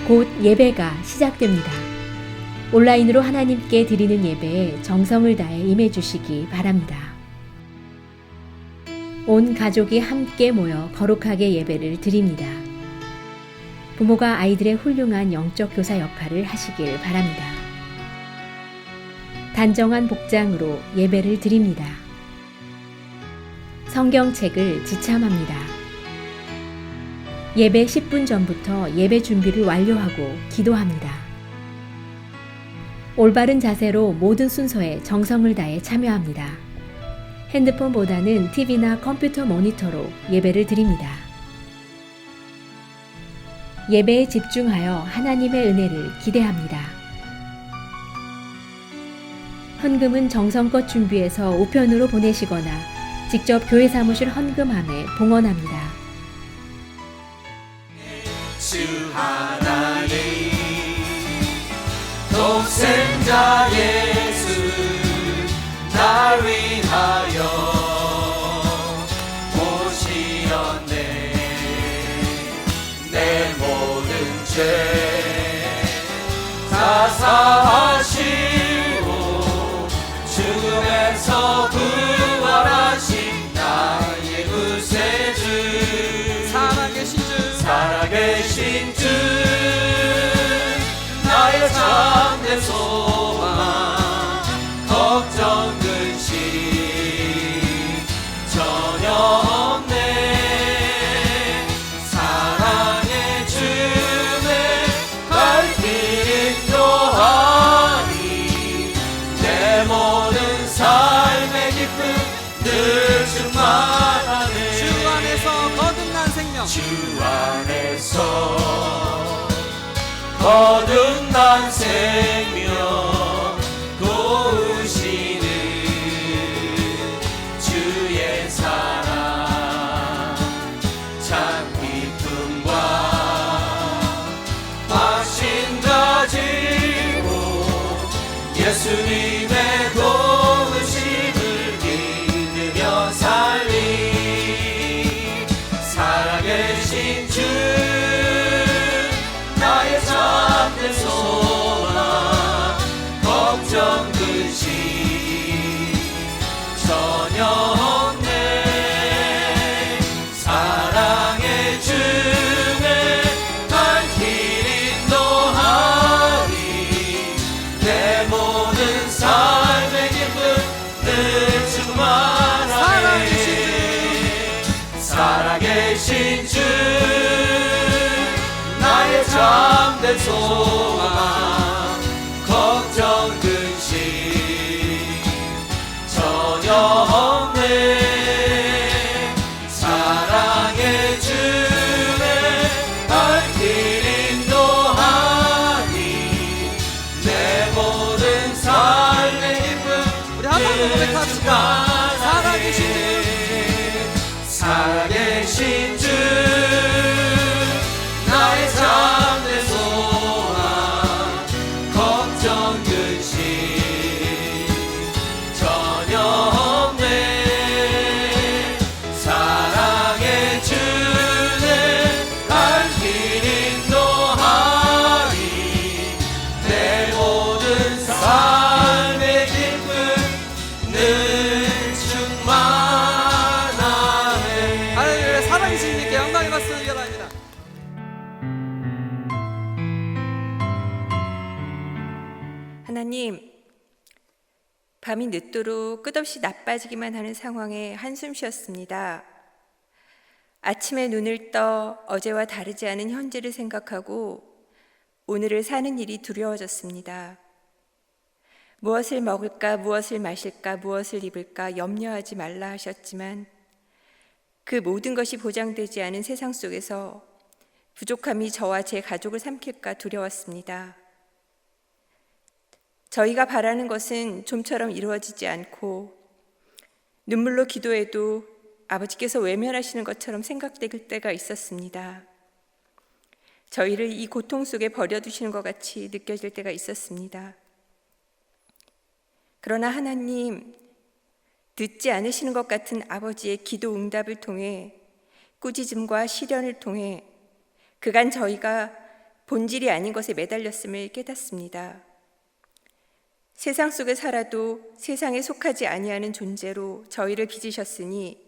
곧 예배가 시작됩니다. 온라인으로 하나님께 드리는 예배에 정성을 다해 임해 주시기 바랍니다. 온 가족이 함께 모여 거룩하게 예배를 드립니다. 부모가 아이들의 훌륭한 영적 교사 역할을 하시길 바랍니다. 단정한 복장으로 예배를 드립니다. 성경책을 지참합니다. 예배 10분 전부터 예배 준비를 완료하고 기도합니다. 올바른 자세로 모든 순서에 정성을 다해 참여합니다. 핸드폰보다는 TV나 컴퓨터 모니터로 예배를 드립니다. 예배에 집중하여 하나님의 은혜를 기대합니다. 헌금은 정성껏 준비해서 우편으로 보내시거나 직접 교회 사무실 헌금함에 봉헌합니다. 주 하나님 독생자 예수 날 위하여 오시었네. 내 모든 죄 다 사하시고 죽음에서 부활하신 나의 구세주 살아계신 주 나의 참된 소망 걱정 근심 전혀 없네. 사랑의 주내 갈 길 인도하니 내 모든 삶의 기쁨 늘 충만하네. 주 안에서 거듭난 생명, 주 안에서 거듭난 생명 도우시는 주의 사랑 참 기쁨과 확신 가지고 예수님의 도우심을 믿으며 살리. 살아계신 주 나의 참된 소망 걱정 근심 전혀 없네. 사랑의 주내 갈 길 인도하리. 내 모든 삶의 기쁨 늘 충만하네. 살아계신 주 나의 참된 소망 걱정 근심 전혀 없네. 사랑의 주내 갈 길 인도하니 내 모든 삶의 기쁨 우리 한 번 더 고백합시다. 살아계신 주, 살아계신 주 나의 참된 소망 걱정 근심 전혀 없네. 사랑의 주내 갈 길 인도하니 내 모든 삶의 기쁨 늘 충만하네. 할렐루야. 살아계신 주님께 영광의 박수 드려랍니다. 하나님, 밤이 늦도록 끝없이 나빠지기만 하는 상황에 한숨 쉬었습니다. 아침에 눈을 떠 어제와 다르지 않은 현재를 생각하고 오늘을 사는 일이 두려워졌습니다. 무엇을 먹을까, 무엇을 마실까, 무엇을 입을까 염려하지 말라 하셨지만 그 모든 것이 보장되지 않은 세상 속에서 부족함이 저와 제 가족을 삼킬까 두려웠습니다. 저희가 바라는 것은 좀처럼 이루어지지 않고 눈물로 기도해도 아버지께서 외면하시는 것처럼 생각될 때가 있었습니다. 저희를 이 고통 속에 버려두시는 것 같이 느껴질 때가 있었습니다. 그러나 하나님, 듣지 않으시는 것 같은 아버지의 기도 응답을 통해 꾸짖음과 시련을 통해 그간 저희가 본질이 아닌 것에 매달렸음을 깨닫습니다. 세상 속에 살아도 세상에 속하지 아니하는 존재로 저희를 빚으셨으니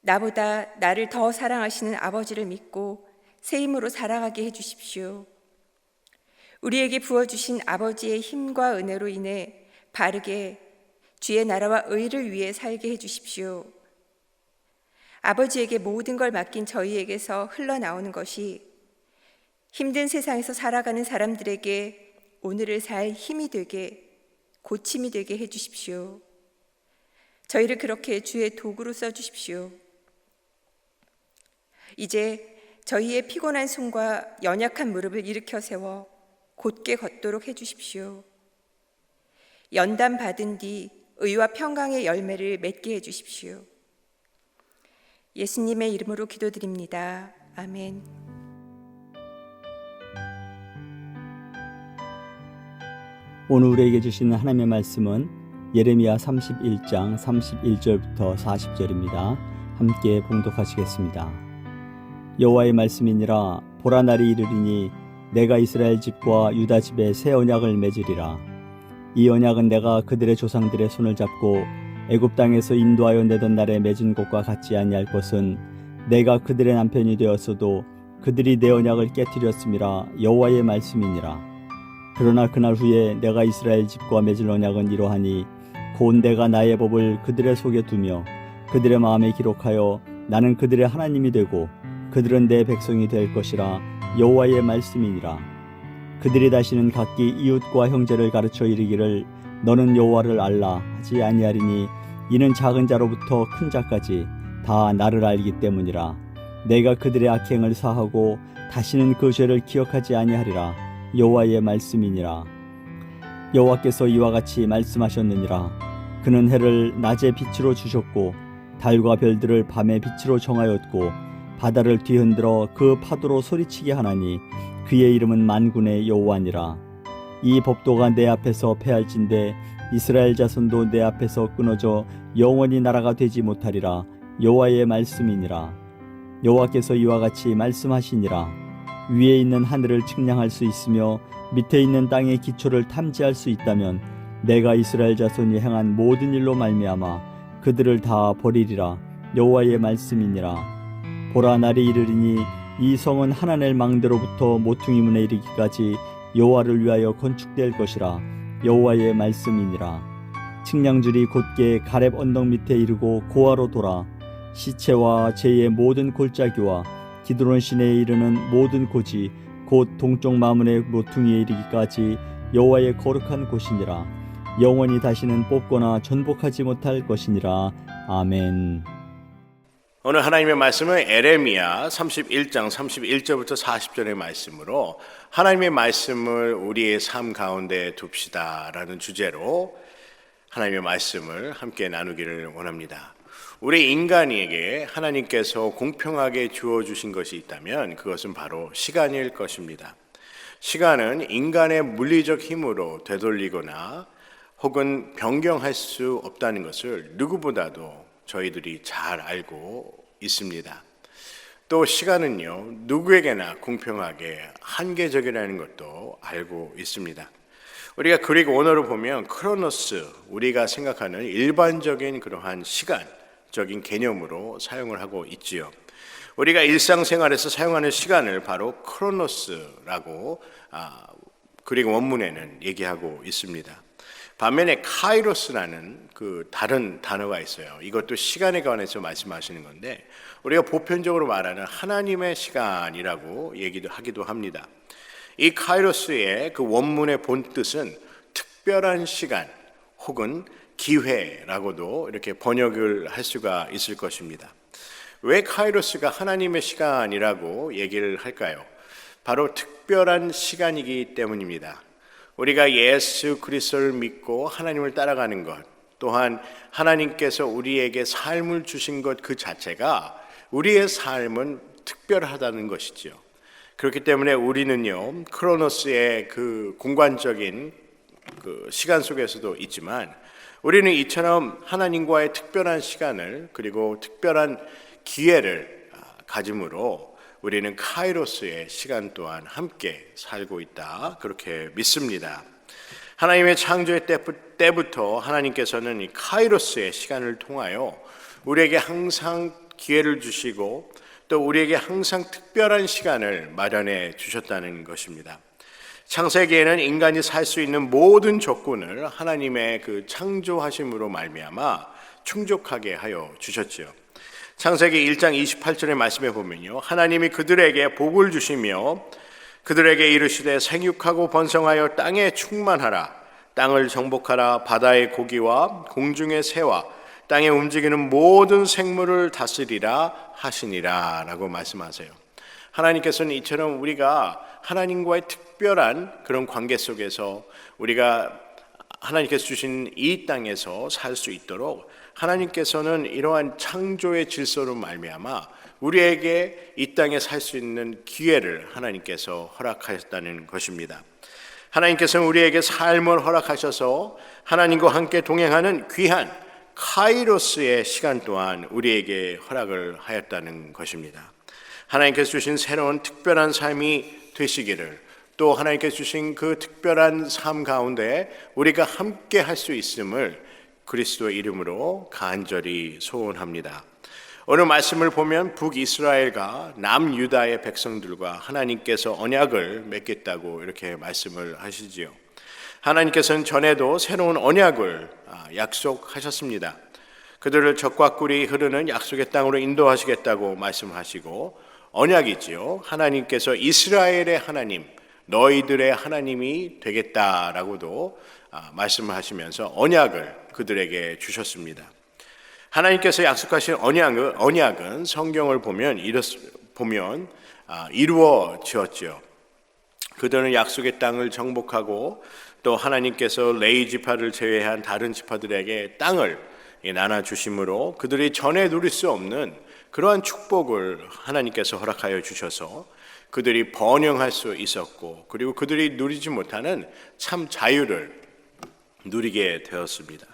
나보다 나를 더 사랑하시는 아버지를 믿고 새 힘으로 살아가게 해주십시오. 우리에게 부어주신 아버지의 힘과 은혜로 인해 바르게 주의 나라와 의를 위해 살게 해주십시오. 아버지에게 모든 걸 맡긴 저희에게서 흘러나오는 것이 힘든 세상에서 살아가는 사람들에게 오늘을 살 힘이 되게, 고침이 되게 해주십시오. 저희를 그렇게 주의 도구로 써주십시오. 이제 저희의 피곤한 손과 연약한 무릎을 일으켜 세워 곧게 걷도록 해주십시오. 연단 받은 뒤 의와 평강의 열매를 맺게 해주십시오. 예수님의 이름으로 기도드립니다. 아멘. 오늘 우리에게 주시는 하나님의 말씀은 예레미야 31장 31절부터 40절입니다. 함께 봉독하시겠습니다. 여호와의 말씀이니라. 보라, 날이 이르리니 내가 이스라엘 집과 유다 집에 새 언약을 맺으리라. 이 언약은 내가 그들의 조상들의 손을 잡고 애굽 땅에서 인도하여 내던 날에 맺은 것과 같지 아니할 것은 내가 그들의 남편이 되었어도 그들이 내 언약을 깨뜨렸음이라. 여호와의 말씀이니라. 그러나 그날 후에 내가 이스라엘 집과 맺을 언약은 이러하니 곧 내가 나의 법을 그들의 속에 두며 그들의 마음에 기록하여 나는 그들의 하나님이 되고 그들은 내 백성이 될 것이라. 여호와의 말씀이니라. 그들이 다시는 각기 이웃과 형제를 가르쳐 이르기를 너는 여호와를 알라 하지 아니하리니 이는 작은 자로부터 큰 자까지 다 나를 알기 때문이라. 내가 그들의 악행을 사하고 다시는 그 죄를 기억하지 아니하리라. 여호와의 말씀이니라. 여호와께서 이와 같이 말씀하셨느니라. 그는 해를 낮에 빛으로 주셨고 달과 별들을 밤에 빛으로 정하였고 바다를 뒤흔들어 그 파도로 소리치게 하나니 그의 이름은 만군의 여호와니라. 이 법도가 내 앞에서 패할진대 이스라엘 자손도 내 앞에서 끊어져 영원히 나라가 되지 못하리라. 여호와의 말씀이니라. 여호와께서 이와 같이 말씀하시니라. 위에 있는 하늘을 측량할 수 있으며 밑에 있는 땅의 기초를 탐지할 수 있다면 내가 이스라엘 자손이 행한 모든 일로 말미암아 그들을 다 버리리라. 여호와의 말씀이니라. 보라, 날이 이르리니 이 성은 하나넬 망대로부터 모퉁이 문에 이르기까지 여호와를 위하여 건축될 것이라. 여호와의 말씀이니라. 측량줄이 곧게 가렙 언덕 밑에 이르고 고아로 돌아 시체와 제의 모든 골짜기와 기드론 시내에 이르는 모든 고지 곧 동쪽 마문의 모퉁이에 이르기까지 여호와의 거룩한 곳이니라. 영원히 다시는 뽑거나 전복하지 못할 것이니라. 아멘. 오늘 하나님의 말씀은 예레미야 31장 31절부터 40절의 말씀으로 하나님의 말씀을 우리의 삶 가운데 둡시다라는 주제로 하나님의 말씀을 함께 나누기를 원합니다. 우리 인간에게 하나님께서 공평하게 주어주신 것이 있다면 그것은 바로 시간일 것입니다. 시간은 인간의 물리적 힘으로 되돌리거나 혹은 변경할 수 없다는 것을 누구보다도 저희들이 잘 알고 있습니다. 또 시간은요, 누구에게나 공평하게 한계적이라는 것도 알고 있습니다. 우리가 그리고 언어로 보면 크로노스, 우리가 생각하는 일반적인 그러한 시간적인 개념으로 사용을 하고 있지요. 우리가 일상생활에서 사용하는 시간을 바로 크로노스라고 그리고 원문에는 얘기하고 있습니다. 반면에 카이로스라는 그 다른 단어가 있어요. 이것도 시간에 관해서 말씀하시는 건데 우리가 보편적으로 말하는 하나님의 시간이라고 하기도 합니다. 이 카이로스의 그 원문의 본 뜻은 특별한 시간 혹은 기회라고도 이렇게 번역을 할 수가 있을 것입니다. 왜 카이로스가 하나님의 시간이라고 얘기를 할까요? 바로 특별한 시간이기 때문입니다. 우리가 예수 그리스도를 믿고 하나님을 따라가는 것, 또한 하나님께서 우리에게 삶을 주신 것 그 자체가 우리의 삶은 특별하다는 것이죠. 그렇기 때문에 우리는요, 크로노스의 그 공간적인 그 시간 속에서도 있지만 우리는 이처럼 하나님과의 특별한 시간을 그리고 특별한 기회를 가짐으로 우리는 카이로스의 시간 또한 함께 살고 있다. 그렇게 믿습니다. 하나님의 창조의 때부터 하나님께서는 이 카이로스의 시간을 통하여 우리에게 항상 기회를 주시고 또 우리에게 항상 특별한 시간을 마련해 주셨다는 것입니다. 창세기에는 인간이 살 수 있는 모든 조건을 하나님의 그 창조하심으로 말미암아 충족하게 하여 주셨지요. 창세기 1장 28절의 말씀에 보면요, 하나님이 그들에게 복을 주시며 그들에게 이르시되 생육하고 번성하여 땅에 충만하라, 땅을 정복하라, 바다의 고기와 공중의 새와 땅에 움직이는 모든 생물을 다스리라 하시니라 라고 말씀하세요. 하나님께서는 이처럼 우리가 하나님과의 특별한 그런 관계 속에서 우리가 하나님께서 주신 이 땅에서 살 수 있도록 하나님께서는 이러한 창조의 질서로 말미암아 우리에게 이 땅에 살 수 있는 기회를 하나님께서 허락하셨다는 것입니다. 하나님께서는 우리에게 삶을 허락하셔서 하나님과 함께 동행하는 귀한 카이로스의 시간 또한 우리에게 허락을 하였다는 것입니다. 하나님께서 주신 새로운 특별한 삶이 되시기를, 또 하나님께서 주신 그 특별한 삶 가운데 우리가 함께 할 수 있음을 그리스도의 이름으로 간절히 소원합니다. 오늘 말씀을 보면 북이스라엘과 남유다의 백성들과 하나님께서 언약을 맺겠다고 이렇게 말씀을 하시지요. 하나님께서는 전에도 새로운 언약을 약속하셨습니다. 그들을 적과 꿀이 흐르는 약속의 땅으로 인도하시겠다고 말씀하시고, 언약이지요. 하나님께서 이스라엘의 하나님, 너희들의 하나님이 되겠다라고도 말씀을 하시면서 언약을 그들에게 주셨습니다. 하나님께서 약속하신 언약은 성경을 보면 이루어지었죠. 그들은 약속의 땅을 정복하고 또 하나님께서 레위 지파를 제외한 다른 지파들에게 땅을 나눠주심으로 그들이 전에 누릴 수 없는 그러한 축복을 하나님께서 허락하여 주셔서 그들이 번영할 수 있었고, 그리고 그들이 누리지 못하는 참 자유를 누리게 되었습니다.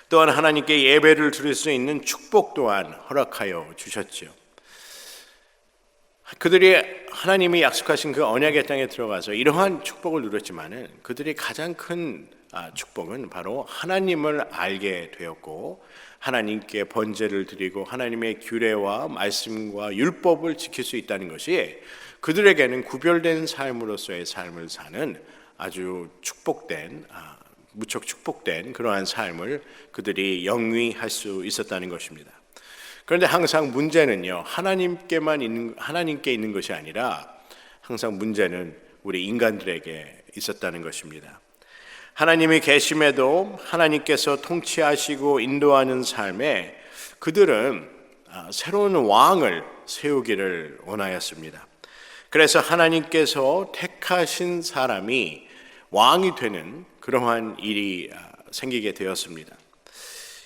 또한 하나님께 예배를 드릴 수 있는 축복 또한 허락하여 주셨지요. 그들이 하나님이 약속하신 그 언약의 땅에 들어가서 이러한 축복을 누렸지만은 그들이 가장 큰 축복은 바로 하나님을 알게 되었고, 하나님께 번제를 드리고 하나님의 규례와 말씀과 율법을 지킬 수 있다는 것이 그들에게는 구별된 삶으로서의 삶을 사는 아주 무척 축복된 그러한 삶을 그들이 영위할 수 있었다는 것입니다. 그런데 항상 문제는요, 하나님께 있는 것이 아니라 항상 문제는 우리 인간들에게 있었다는 것입니다. 하나님이 계심에도 하나님께서 통치하시고 인도하는 삶에 그들은 새로운 왕을 세우기를 원하였습니다. 그래서 하나님께서 택하신 사람이 왕이 되는 그러한 일이 생기게 되었습니다.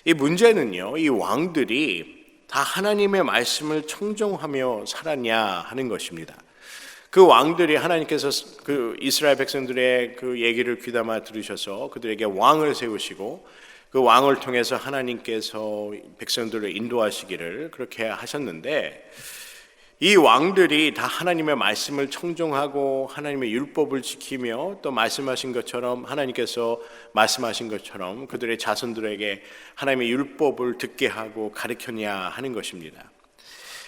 이 문제는요, 이 왕들이 다 하나님의 말씀을 청종하며 살았냐 하는 것입니다. 그 왕들이 하나님께서 그 이스라엘 백성들의 그 얘기를 귀담아 들으셔서 그들에게 왕을 세우시고 그 왕을 통해서 하나님께서 백성들을 인도하시기를 그렇게 하셨는데, 이 왕들이 다 하나님의 말씀을 청종하고 하나님의 율법을 지키며 또 하나님께서 말씀하신 것처럼 그들의 자손들에게 하나님의 율법을 듣게 하고 가르쳤냐 하는 것입니다.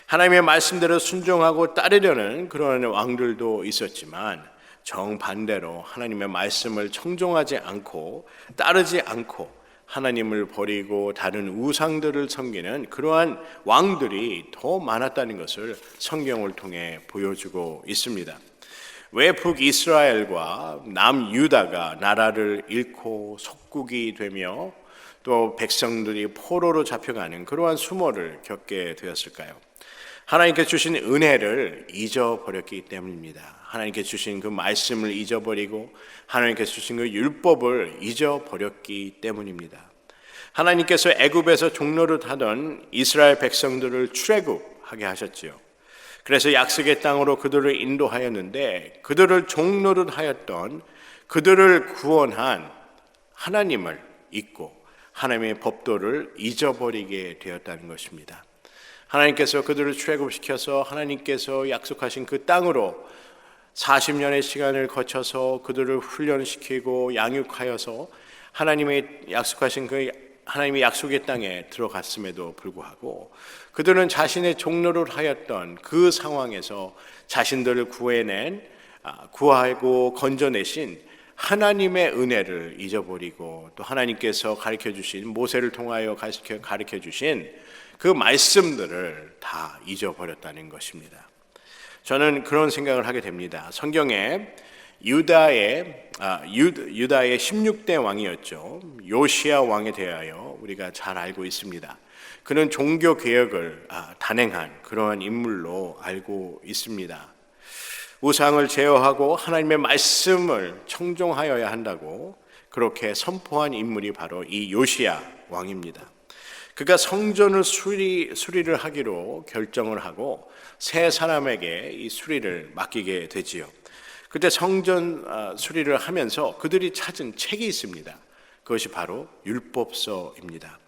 하나님의 말씀대로 순종하고 따르려는 그런 왕들도 있었지만, 정반대로 하나님의 말씀을 청종하지 않고 따르지 않고 하나님을 버리고 다른 우상들을 섬기는 그러한 왕들이 더 많았다는 것을 성경을 통해 보여주고 있습니다. 왜 북이스라엘과 남유다가 나라를 잃고 속국이 되며 또 백성들이 포로로 잡혀가는 그러한 수모를 겪게 되었을까요? 하나님께 주신 은혜를 잊어버렸기 때문입니다. 하나님께 주신 그 말씀을 잊어버리고 하나님께 주신 그 율법을 잊어버렸기 때문입니다. 하나님께서 애굽에서 종노릇하던 이스라엘 백성들을 출애굽하게 하셨지요. 그래서 약속의 땅으로 그들을 인도하였는데, 그들을 종노릇하였던 그들을 구원한 하나님을 잊고 하나님의 법도를 잊어버리게 되었다는 것입니다. 하나님께서 그들을 출애굽시켜서 하나님께서 약속하신 그 땅으로 40년의 시간을 거쳐서 그들을 훈련시키고 양육하여서 하나님의 약속하신 그 하나님의 약속의 땅에 들어갔음에도 불구하고 그들은 자신의 종로를 하였던 그 상황에서 자신들을 구하고 건져내신 하나님의 은혜를 잊어버리고 또 하나님께서 가르쳐 주신 모세를 통하여 가르쳐 주신 그 말씀들을 다 잊어버렸다는 것입니다. 저는 그런 생각을 하게 됩니다. 성경에 유다의 16대 왕이었죠. 요시야 왕에 대하여 우리가 잘 알고 있습니다. 그는 종교 개혁을 단행한 그러한 인물로 알고 있습니다. 우상을 제어하고 하나님의 말씀을 청종하여야 한다고 그렇게 선포한 인물이 바로 이 요시야 왕입니다. 그가 성전을 수리를 하기로 결정을 하고 세 사람에게 이 수리를 맡기게 되지요. 그때 성전 수리를 하면서 그들이 찾은 책이 있습니다. 그것이 바로 율법서입니다.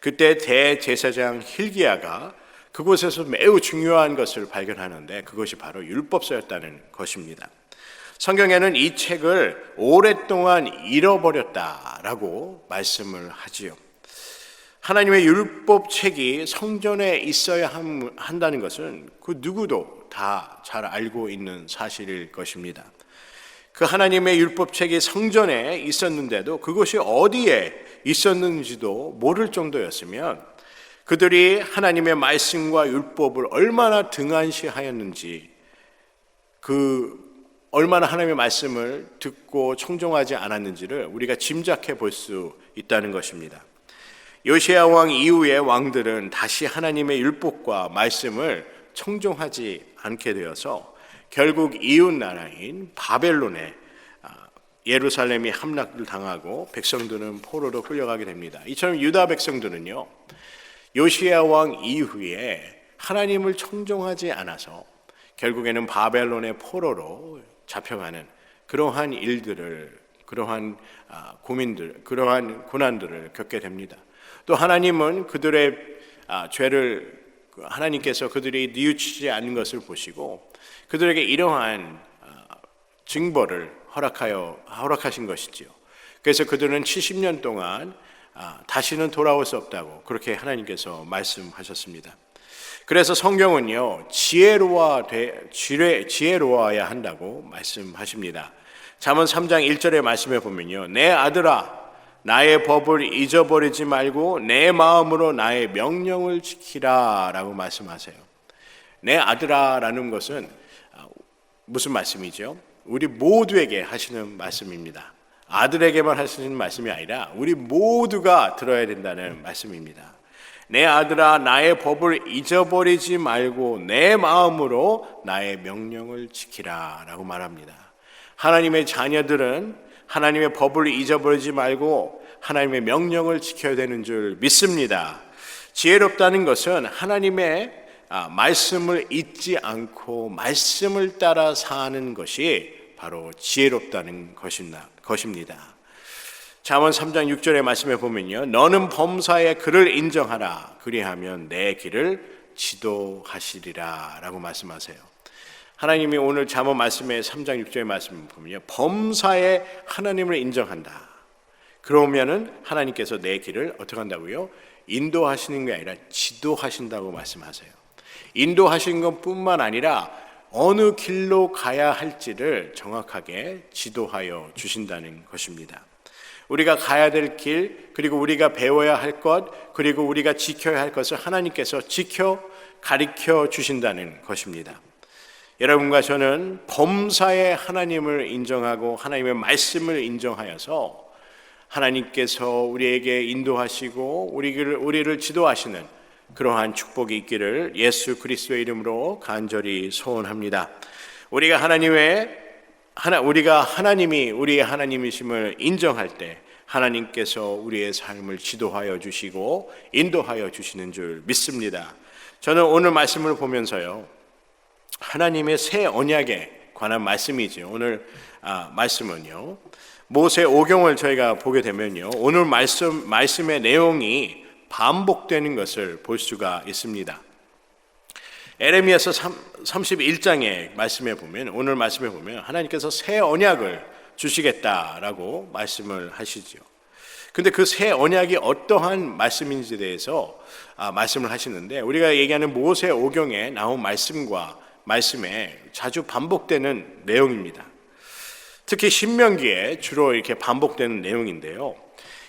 그때 대제사장 hilki야가 그곳에서 매우 중요한 것을 발견하는데 그것이 바로 율법서였다는 것입니다. 성경에는 이 책을 오랫동안 잃어버렸다라고 말씀을 하지요. 하나님의 율법책이 성전에 있어야 한다는 것은 그 누구도 다 잘 알고 있는 사실일 것입니다. 그 하나님의 율법책이 성전에 있었는데도 그것이 어디에 있었는지도 모를 정도였으면 그들이 하나님의 말씀과 율법을 얼마나 등한시하였는지 얼마나 하나님의 말씀을 듣고 청종하지 않았는지를 우리가 짐작해 볼 수 있다는 것입니다. 요시야 왕 이후의 왕들은 다시 하나님의 율법과 말씀을 청종하지 않게 되어서 결국 이웃 나라인 바벨론에 예루살렘이 함락을 당하고 백성들은 포로로 끌려가게 됩니다. 이처럼 유다 백성들은요, 요시야 왕 이후에 하나님을 청종하지 않아서 결국에는 바벨론의 포로로 잡혀가는 그러한 일들을, 그러한 고난들을 겪게 됩니다. 또 하나님은 그들의 죄를 하나님께서 그들이 뉘우치지 않는 것을 보시고 그들에게 이러한 징벌을 허락하신 것이지요. 그래서 그들은 70년 동안 다시는 돌아올 수 없다고 그렇게 하나님께서 말씀하셨습니다. 그래서 성경은요, 지혜로워야 한다고 말씀하십니다. 잠언 3장 1절의 말씀에 보면요, 내 아들아 나의 법을 잊어버리지 말고 내 마음으로 나의 명령을 지키라 라고 말씀하세요. 내 아들아 라는 것은 무슨 말씀이죠? 우리 모두에게 하시는 말씀입니다. 아들에게만 하시는 말씀이 아니라 우리 모두가 들어야 된다는 말씀입니다. 내 아들아 나의 법을 잊어버리지 말고 내 마음으로 나의 명령을 지키라 라고 말합니다. 하나님의 자녀들은 하나님의 법을 잊어버리지 말고 하나님의 명령을 지켜야 되는 줄 믿습니다. 지혜롭다는 것은 하나님의 말씀을 잊지 않고 말씀을 따라 사는 것이 바로 지혜롭다는 것입니다. 잠언 3장 6절의 말씀에 보면요, 너는 범사의 그를 인정하라 그리하면 내 길을 지도하시리라 라고 말씀하세요. 하나님이 오늘 잠언 말씀의 3장 6절의 말씀을 보면요, 범사에 하나님을 인정한다. 그러면은 하나님께서 내 길을 어떻게 한다고요? 인도하시는 게 아니라 지도하신다고 말씀하세요. 인도하시는 것뿐만 아니라 어느 길로 가야 할지를 정확하게 지도하여 주신다는 것입니다. 우리가 가야 될 길, 그리고 우리가 배워야 할 것, 그리고 우리가 지켜야 할 것을 하나님께서 가르쳐 주신다는 것입니다. 여러분과 저는 범사에 하나님을 인정하고 하나님의 말씀을 인정하여서 하나님께서 우리에게 인도하시고 우리를 지도하시는 그러한 축복이 있기를 예수 그리스도의 이름으로 간절히 소원합니다. 우리가 하나님이 우리의 하나님이심을 인정할 때 하나님께서 우리의 삶을 지도하여 주시고 인도하여 주시는 줄 믿습니다. 저는 오늘 말씀을 보면서요, 하나님의 새 언약에 관한 말씀이죠. 오늘 말씀은요, 모세 오경을 저희가 보게 되면요, 오늘 말씀의 내용이 반복되는 것을 볼 수가 있습니다. 에레미야서 31장의 말씀에 보면, 오늘 말씀에 보면 하나님께서 새 언약을 주시겠다라고 말씀을 하시죠. 근데 그 새 언약이 어떠한 말씀인지에 대해서 말씀을 하시는데, 우리가 얘기하는 모세 오경에 나온 말씀과 말씀에 자주 반복되는 내용입니다. 특히 신명기에 주로 이렇게 반복되는 내용인데요.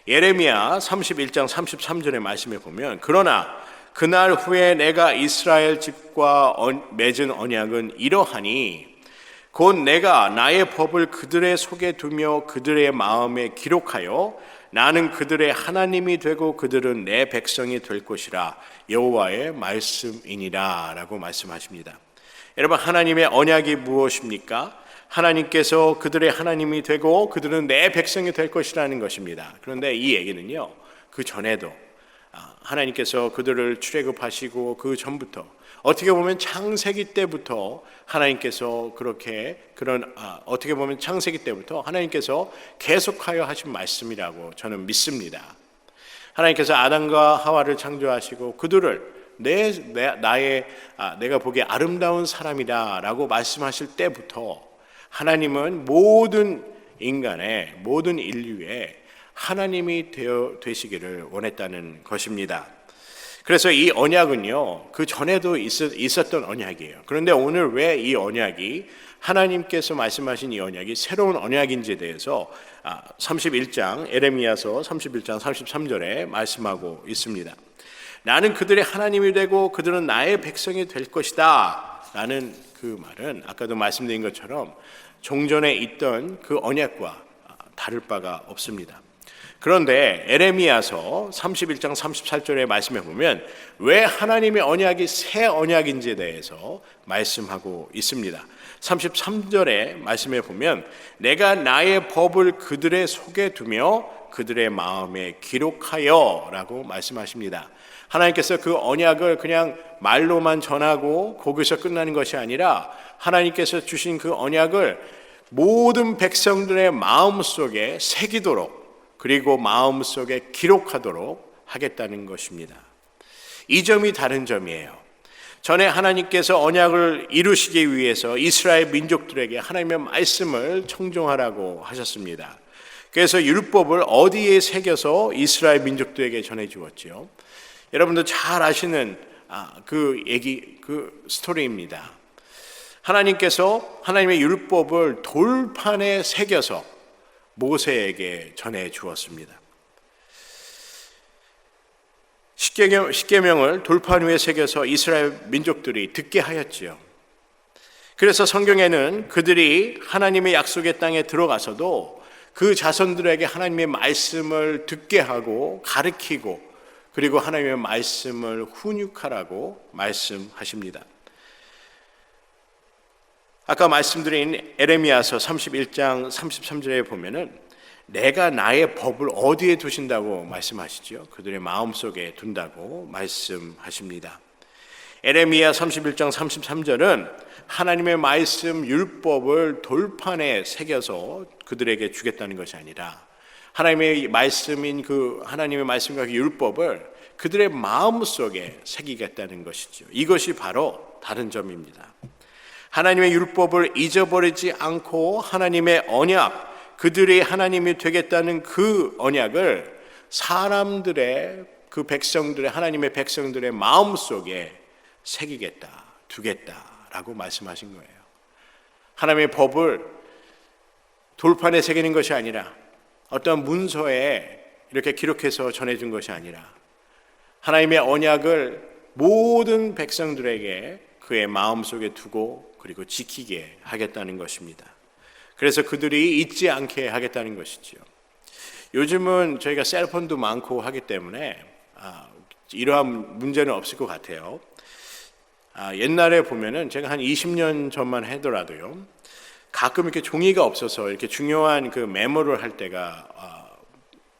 예레미야 31장 33절의 말씀에 보면, 그러나 그날 후에 내가 이스라엘 집과 맺은 언약은 이러하니 곧 내가 나의 법을 그들의 속에 두며 그들의 마음에 기록하여 나는 그들의 하나님이 되고 그들은 내 백성이 될 것이라 여호와의 말씀이니라 라고 말씀하십니다. 여러분, 하나님의 언약이 무엇입니까? 하나님께서 그들의 하나님이 되고 그들은 내 백성이 될 것이라는 것입니다. 그런데 이 얘기는요, 그 전에도 하나님께서 그들을 출애굽하시고 그 전부터, 어떻게 보면 창세기 때부터 하나님께서 어떻게 보면 창세기 때부터 하나님께서 계속하여 하신 말씀이라고 저는 믿습니다. 하나님께서 아담과 하와를 창조하시고 그들을 내가 보기에 아름다운 사람이다라고 말씀하실 때부터 하나님은 모든 인간의, 모든 인류의 하나님이 되시기를 원했다는 것입니다. 그래서 이 언약은요, 그 전에도 있었던 언약이에요. 그런데 오늘 왜 이 언약이, 하나님께서 말씀하신 이 언약이 새로운 언약인지에 대해서 31장, 에레미야서 31장 33절에 말씀하고 있습니다. 나는 그들의 하나님이 되고 그들은 나의 백성이 될 것이다 라는 그 말은 아까도 말씀드린 것처럼 종전에 있던 그 언약과 다를 바가 없습니다. 그런데 에레미야서 31장 34절의 말씀에 보면 왜 하나님의 언약이 새 언약인지에 대해서 말씀하고 있습니다. 33절의 말씀에 보면 내가 나의 법을 그들의 속에 두며 그들의 마음에 기록하여 라고 말씀하십니다. 하나님께서 그 언약을 그냥 말로만 전하고 거기서 끝나는 것이 아니라 하나님께서 주신 그 언약을 모든 백성들의 마음속에 새기도록, 그리고 마음속에 기록하도록 하겠다는 것입니다. 이 점이 다른 점이에요. 전에 하나님께서 언약을 이루시기 위해서 이스라엘 민족들에게 하나님의 말씀을 청종하라고 하셨습니다. 그래서 율법을 어디에 새겨서 이스라엘 민족들에게 전해 주었지요? 여러분도 잘 아시는 그 스토리입니다. 하나님께서 하나님의 율법을 돌판에 새겨서 모세에게 전해 주었습니다. 십계명을 돌판 위에 새겨서 이스라엘 민족들이 듣게 하였지요. 그래서 성경에는 그들이 하나님의 약속의 땅에 들어가서도 그 자손들에게 하나님의 말씀을 듣게 하고 가르치고, 그리고 하나님의 말씀을 훈육하라고 말씀하십니다. 아까 말씀드린 에레미야서 31장 33절에 보면은 내가 나의 법을 어디에 두신다고 말씀하시죠? 그들의 마음속에 둔다고 말씀하십니다. 에레미야 31장 33절은 하나님의 말씀 율법을 돌판에 새겨서 그들에게 주겠다는 것이 아니라 하나님의 말씀인 그 하나님의 말씀과 그 율법을 그들의 마음속에 새기겠다는 것이죠. 이것이 바로 다른 점입니다. 하나님의 율법을 잊어버리지 않고 하나님의 언약, 그들이 하나님이 되겠다는 그 언약을 사람들의, 그 백성들의, 하나님의 백성들의 마음속에 새기겠다, 두겠다라고 말씀하신 거예요. 하나님의 법을 돌판에 새기는 것이 아니라 어떤 문서에 이렇게 기록해서 전해준 것이 아니라 하나님의 언약을 모든 백성들에게 그의 마음속에 두고 그리고 지키게 하겠다는 것입니다. 그래서 그들이 잊지 않게 하겠다는 것이지요. 요즘은 저희가 셀폰도 많고 하기 때문에 이러한 문제는 없을 것 같아요. 옛날에 보면은 제가 한 20년 전만 하더라도요, 가끔 이렇게 종이가 없어서 이렇게 중요한 그 메모를 할 때가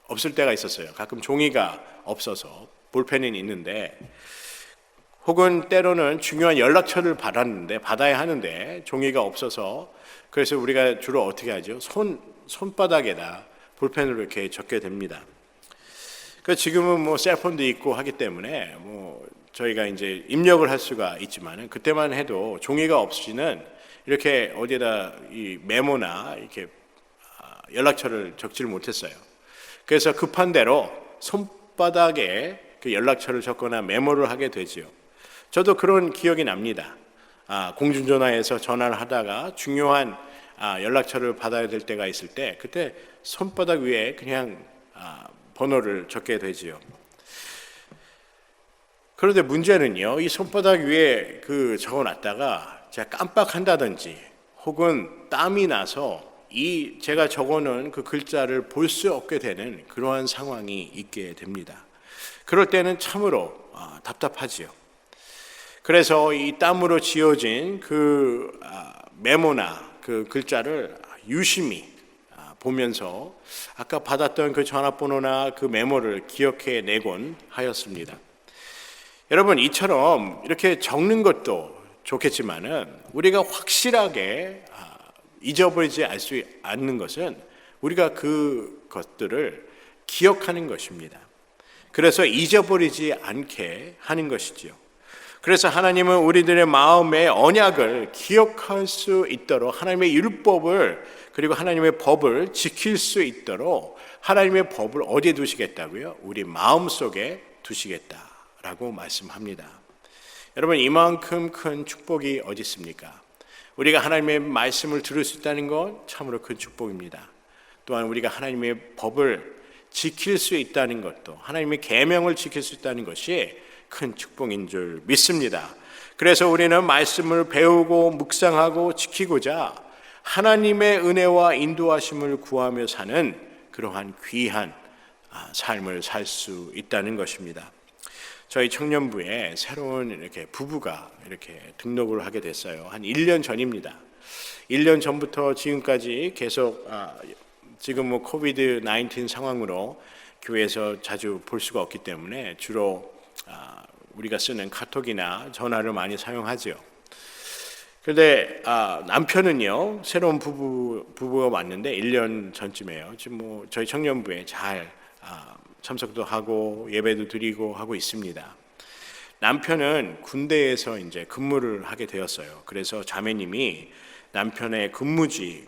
없을 때가 있었어요. 가끔 종이가 없어서 볼펜은 있는데, 혹은 때로는 중요한 연락처를 받아야 하는데 종이가 없어서, 그래서 우리가 주로 어떻게 하죠? 손바닥에다 볼펜으로 이렇게 적게 됩니다. 그 지금은 뭐 셀폰도 있고 하기 때문에 뭐 저희가 이제 입력을 할 수가 있지만은 그때만 해도 종이가 없이는 이렇게 어디에다 이 메모나 이렇게 연락처를 적지를 못했어요. 그래서 급한 대로 손바닥에 그 연락처를 적거나 메모를 하게 되지요. 저도 그런 기억이 납니다. 공중전화에서 전화를 하다가 중요한 연락처를 받아야 될 때가 있을 때 그때 손바닥 위에 그냥 번호를 적게 되지요. 그런데 문제는요, 이 손바닥 위에 그 적어놨다가 제가 깜빡한다든지 혹은 땀이 나서 이 제가 적어놓은 그 글자를 볼 수 없게 되는 그러한 상황이 있게 됩니다. 그럴 때는 참으로 답답하지요. 그래서 이 땀으로 지어진 그 메모나 그 글자를 유심히 보면서 아까 받았던 그 전화번호나 그 메모를 기억해 내곤 하였습니다. 여러분, 이처럼 이렇게 적는 것도 좋겠지만은 우리가 확실하게 잊어버리지 않는 것은 우리가 그 것들을 기억하는 것입니다. 그래서 잊어버리지 않게 하는 것이지요. 그래서 하나님은 우리들의 마음의 언약을 기억할 수 있도록 하나님의 율법을 그리고 하나님의 법을 지킬 수 있도록 하나님의 법을 어디에 두시겠다고요? 우리 마음속에 두시겠다라고 말씀합니다. 여러분, 이만큼 큰 축복이 어디 있습니까? 우리가 하나님의 말씀을 들을 수 있다는 건 참으로 큰 축복입니다. 또한 우리가 하나님의 법을 지킬 수 있다는 것도, 하나님의 계명을 지킬 수 있다는 것이 큰 축복인 줄 믿습니다. 그래서 우리는 말씀을 배우고 묵상하고 지키고자 하나님의 은혜와 인도하심을 구하며 사는 그러한 귀한 삶을 살 수 있다는 것입니다. 저희 청년부에 새로운 이렇게 부부가 이렇게 등록을 하게 됐어요. 한 1년 전입니다. 1년 전부터 지금까지 계속 지금 뭐 코비드 19 상황으로 교회에서 자주 볼 수가 없기 때문에 주로 우리가 쓰는 카톡이나 전화를 많이 사용하죠. 그런데 남편은요, 새로운 부부가 왔는데 1년 전쯤에요. 지금 뭐 저희 청년부에 잘 참석도 하고 예배도 드리고 하고 있습니다. 남편은 군대에서 이제 근무를 하게 되었어요. 그래서 자매님이 남편의 근무지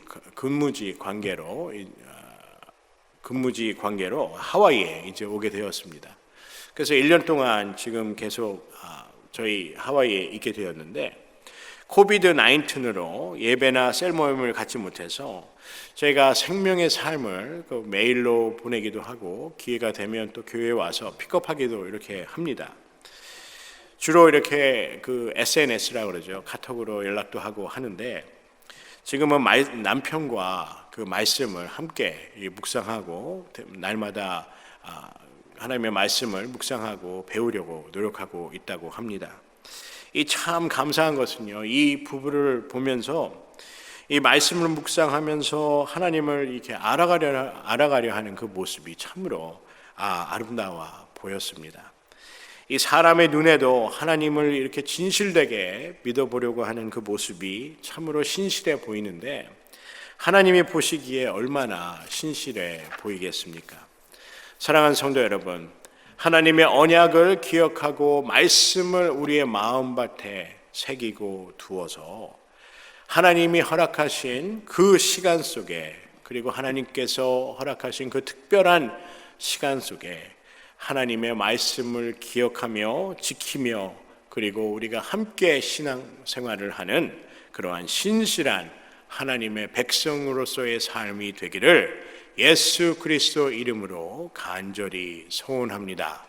관계로 하와이에 이제 오게 되었습니다. 그래서 1년 동안 지금 계속 저희 하와이에 있게 되었는데 코비드 19으로 예배나 셀 모임을 갖지 못해서 저희가 생명의 삶을 그 메일로 보내기도 하고 기회가 되면 또 교회에 와서 픽업하기도 이렇게 합니다. 주로 이렇게 그 SNS라고 그러죠. 카톡으로 연락도 하고 하는데 지금은 남편과 그 말씀을 함께 묵상하고 날마다 하나님의 말씀을 묵상하고 배우려고 노력하고 있다고 합니다. 이 참 감사한 것은요, 이 부부를 보면서 이 말씀을 묵상하면서 하나님을 이렇게 알아가려 하는 그 모습이 참으로 아름다워 보였습니다. 이 사람의 눈에도 하나님을 이렇게 진실되게 믿어보려고 하는 그 모습이 참으로 신실해 보이는데 하나님이 보시기에 얼마나 신실해 보이겠습니까? 사랑하는 성도 여러분, 하나님의 언약을 기억하고 말씀을 우리의 마음밭에 새기고 두어서 하나님이 허락하신 그 시간 속에 그리고 하나님께서 허락하신 그 특별한 시간 속에 하나님의 말씀을 기억하며 지키며 그리고 우리가 함께 신앙생활을 하는 그러한 신실한 하나님의 백성으로서의 삶이 되기를 예수 그리스도 이름으로 간절히 소원합니다.